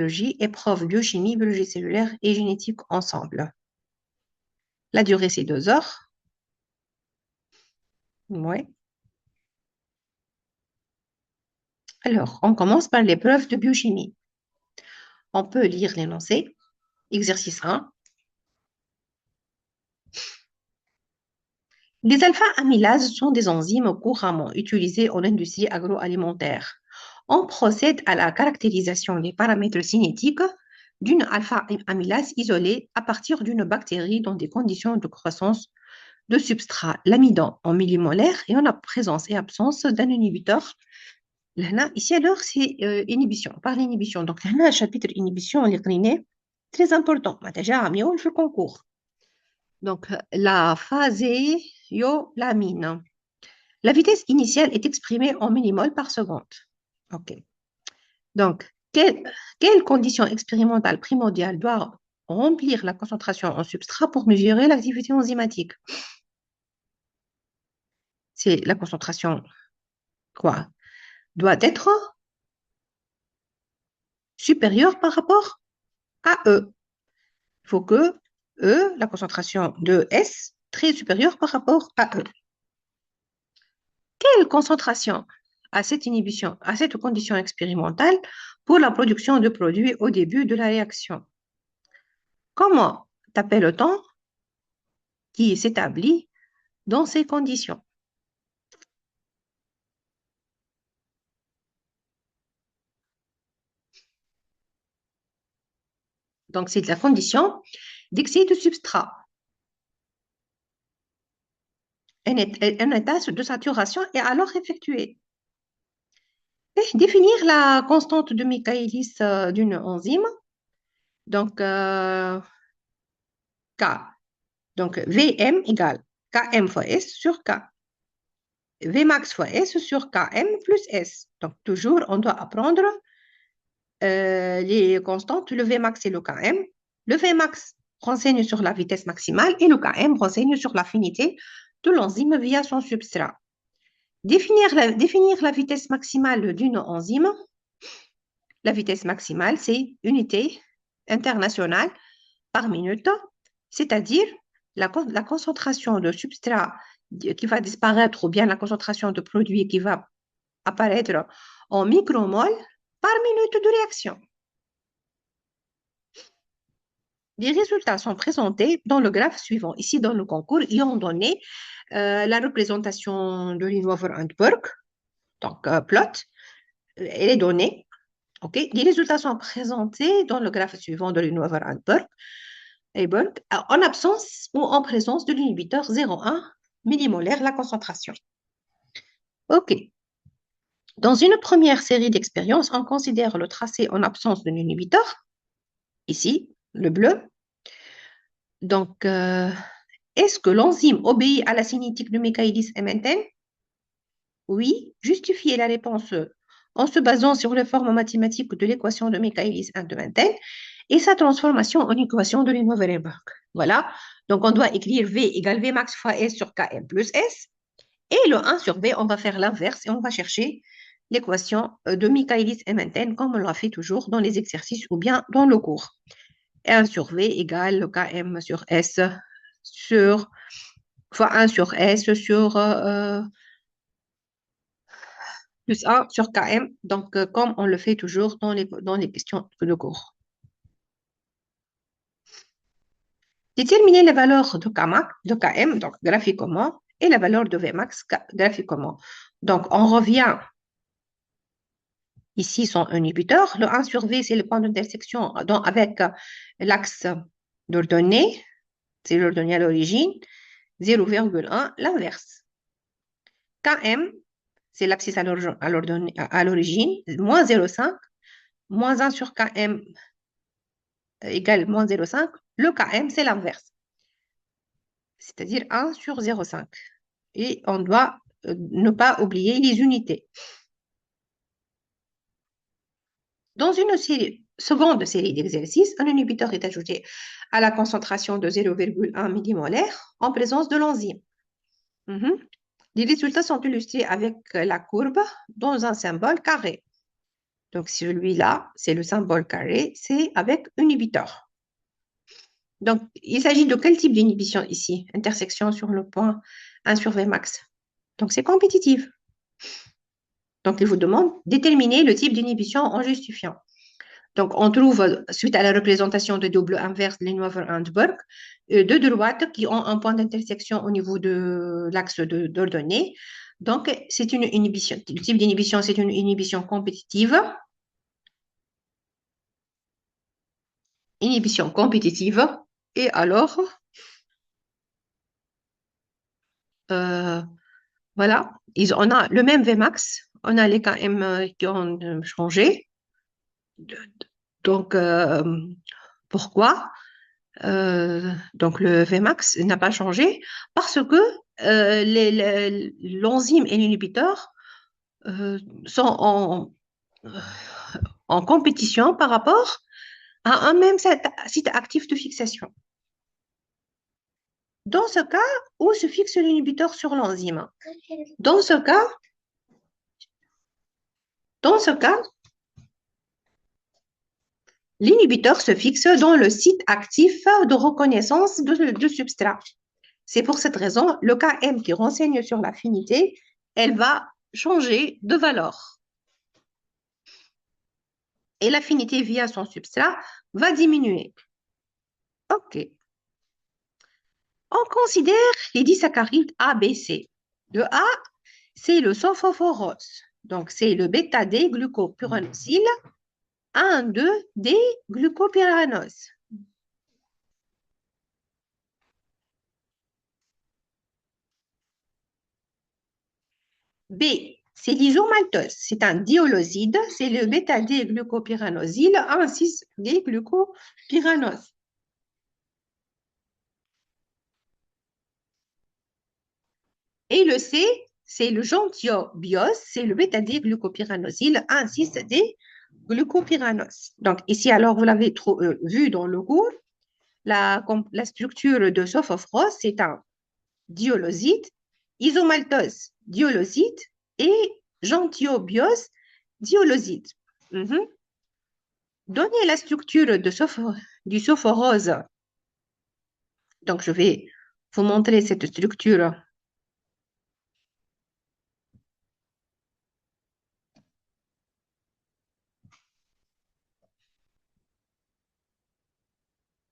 biologie, épreuve biochimie, biologie cellulaire et génétique ensemble. La durée, c'est 2 heures. Ouais. Alors, on commence par l'épreuve de biochimie. On peut lire l'énoncé. Exercice 1. Les alpha-amylases sont des enzymes couramment utilisées en industrie agroalimentaire. On procède à la caractérisation des paramètres cinétiques d'une alpha-amylase isolée à partir d'une bactérie dans des conditions de croissance de substrat l'amidon en millimolaire et en présence et absence d'un inhibiteur. Ici, alors, c'est inhibition. Par l'inhibition. Donc, là, le chapitre inhibition, très important. Déjà, mieux, je concours. Donc, la phaséolamine. La vitesse initiale est exprimée en millimoles par seconde. OK. Donc, quelle condition expérimentale primordiale doit remplir la concentration en substrat pour mesurer l'activité enzymatique? C'est la concentration, quoi? Doit être supérieure par rapport à E. Il faut que E, la concentration de S, très supérieure par rapport à E. Quelle concentration à cette inhibition, à cette condition expérimentale pour la production de produits au début de la réaction? Comment t'appelle-t-on qui s'établit dans ces conditions? Donc, c'est la condition d'excès de substrat. Un état de saturation est alors effectué. Et définir la constante de Michaelis d'une enzyme. Donc, K. Donc, Vm égale Km fois S sur K. Vmax fois S sur Km plus S. Donc, toujours, on doit apprendre les constantes. Le Vmax et le Km. Le Vmax renseigne sur la vitesse maximale et le Km renseigne sur l'affinité de l'enzyme via son substrat. Définir la vitesse maximale d'une enzyme. La vitesse maximale, c'est unité internationale par minute, c'est-à-dire la concentration de substrat qui va disparaître ou bien la concentration de produit qui va apparaître en micromoles par minute de réaction. Les résultats sont présentés dans le graphe suivant. Ici, dans le concours, ils ont donné la représentation de Lineweaver-Handberg, donc plot, et les données. Okay. Les résultats sont présentés dans le graphe suivant de Lineweaver-Handberg en absence ou en présence de l'inhibiteur 0,1 millimolaire la concentration. OK. Dans une première série d'expériences, on considère le tracé en absence de l'inhibiteur. Ici, le bleu. Donc, est-ce que l'enzyme obéit à la cinétique de Michaelis-Menten? Oui. Justifiez la réponse en se basant sur les formes mathématiques de l'équation de Michaelis-Menten et sa transformation en équation de Lineweaver-Handberg. Voilà. Donc, on doit écrire V égale V max fois S sur Km plus S. Et le 1 sur V, on va faire l'inverse et on va chercher l'équation de Michaelis-Menten comme on l'a fait toujours dans les exercices ou bien dans le cours. 1 sur V égale Km sur S sur fois 1 sur S sur plus 1 sur Km. Donc, comme on le fait toujours dans les questions de cours. Déterminer les valeurs de Km, donc graphiquement, et la valeur de Vmax graphiquement. Donc, on revient ici son inhibiteur. Le 1 sur V, c'est le point d'intersection avec l'axe d'ordonnée. C'est l'ordonnée à l'origine. 0,1, l'inverse. Km, c'est l'abscisse à l'origine. Moins 0,5. Moins 1 sur Km égale moins 0,5. Le Km, c'est l'inverse. C'est-à-dire 1 sur 0,5. Et on doit ne pas oublier les unités. Dans une seconde série d'exercices, un inhibiteur est ajouté à la concentration de 0,1 millimolaire en présence de l'enzyme. Les résultats sont illustrés avec la courbe dans un symbole carré. Donc, celui-là, c'est le symbole carré, c'est avec inhibiteur. Donc, il s'agit de quel type d'inhibition ici? Intersection sur le point 1 sur V max. Donc, c'est compétitif. Donc, il vous demande déterminer le type d'inhibition en justifiant. Donc, on trouve, suite à la représentation de double inverse de Lienhofer-Handberg, deux droites qui ont un point d'intersection au niveau de l'axe d'ordonnée. Donc, c'est une inhibition. Le type d'inhibition, c'est une inhibition compétitive. Inhibition compétitive. Et alors, euh, voilà, on a le même Vmax, on a les Km qui ont changé. Donc, pourquoi? Donc, le Vmax n'a pas changé parce que l'enzyme et l'inhibiteur sont en compétition par rapport à un même site actif de fixation. Dans ce cas, où se fixe l'inhibiteur sur l'enzyme? Dans ce cas, l'inhibiteur se fixe dans le site actif de reconnaissance de substrat. C'est pour cette raison, le Km qui renseigne sur l'affinité, elle va changer de valeur. Et l'affinité via son substrat va diminuer. OK. On considère les disaccharides A, B, C. Le A, c'est le sophophorose. Donc, c'est le bêta-D-glucopyranosyle 1,2-D-glucopyranose. B, c'est l'isomaltose. C'est un dioloside. C'est le bêta-D-glucopyranosyle 1,6-D-glucopyranose. Et le C, c'est le gentiobiose. C'est le bêta-D-glucopyranosyle 1,6-D-glucopyranose. Donc, ici, alors, vous l'avez vu dans le cours, la structure de sophofrose, c'est un dioloside, isomaltose, dioloside et gentiobiose, dioloside. Donnez la structure du sophorose. Donc, je vais vous montrer cette structure